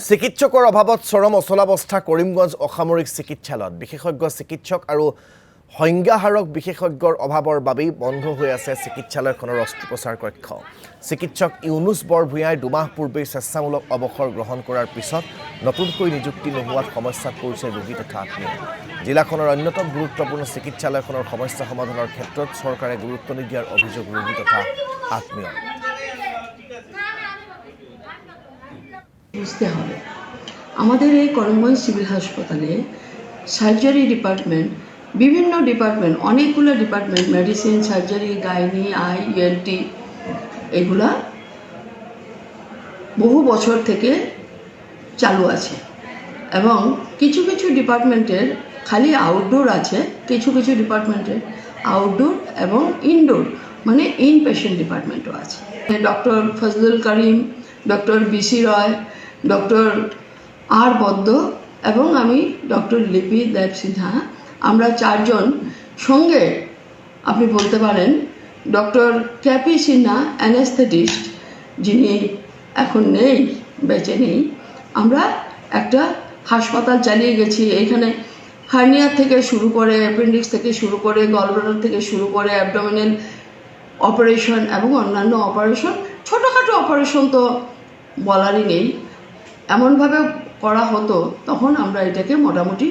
চিকিৎসকৰ অভাৱত চৰম অচলাৱস্থা কৰিমগঞ্জ অসামৰিক চিকিৎসালয়ত বিশেষজ্ঞ চিকিৎসক আৰু সংজ্ঞাহাৰক বিশেষজ্ঞৰ অভাৱৰ বাবেই বন্ধ হৈ আছে চিকিৎসালয়খনৰ অস্ত্ৰোপচাৰ কক্ষ। চিকিৎসক ইউনুছ বৰভূঞাই দুমাহ পূৰ্বে স্বেচ্ছামূলক অৱসৰ গ্ৰহণ কৰাৰ পিছত নতুনকৈ নিযুক্তি নোহোৱাত সমস্যাত পৰিছে ৰোগী তথা আত্মীয়। জিলাখনৰ অন্যতম গুৰুত্বপূৰ্ণ চিকিৎসালয়খনৰ সমস্যা সমাধানৰ ক্ষেত্ৰত চৰকাৰে গুৰুত্ব নিদিয়াৰ অভিযোগ ৰোগী তথা আত্মীয়। বুঝতে হবে আমাদের এই করিমগঞ্জ সিভিল হাসপাতালে সার্জারি ডিপার্টমেন্ট বিভিন্ন ডিপার্টমেন্ট অনেকগুলো department medicine surgery gynae I ENT এগুলা বহু বছর থেকে চালু আছে এবং কিছু কিছু ডিপার্টমেন্টের খালি আউটডোর আছে, কিছু কিছু ডিপার্টমেন্টের আউটডোর এবং ইনডোর মানে ইনপেশেন্ট ডিপার্টমেন্টও আছে। Doctor Fazlul Karim, doctor BC রয়, ডক্টর আর বদ্দ এবং আমি ডক্টর লিপি দেব সিনহা, আমরা চারজন সঙ্গে আপনি বলতে পারেন ডক্টর ক্যাপি সিনহা অ্যানেস্থেটিস্ট যিনি এখন নেই, বেঁচে নেই, আমরা একটা হাসপাতাল চালিয়ে গেছি। এইখানে হার্নিয়া থেকে শুরু করে অ্যাপেন্ডিক্স থেকে শুরু করে গলব্লাডার থেকে শুরু করে অ্যাবডোমিনাল অপারেশন এবং অন্যান্য অপারেশন, ছোটোখাটো অপারেশন তো বলারই নেই, এমনভাবে করা হতো তখন আমরা এটাকে মোটামুটি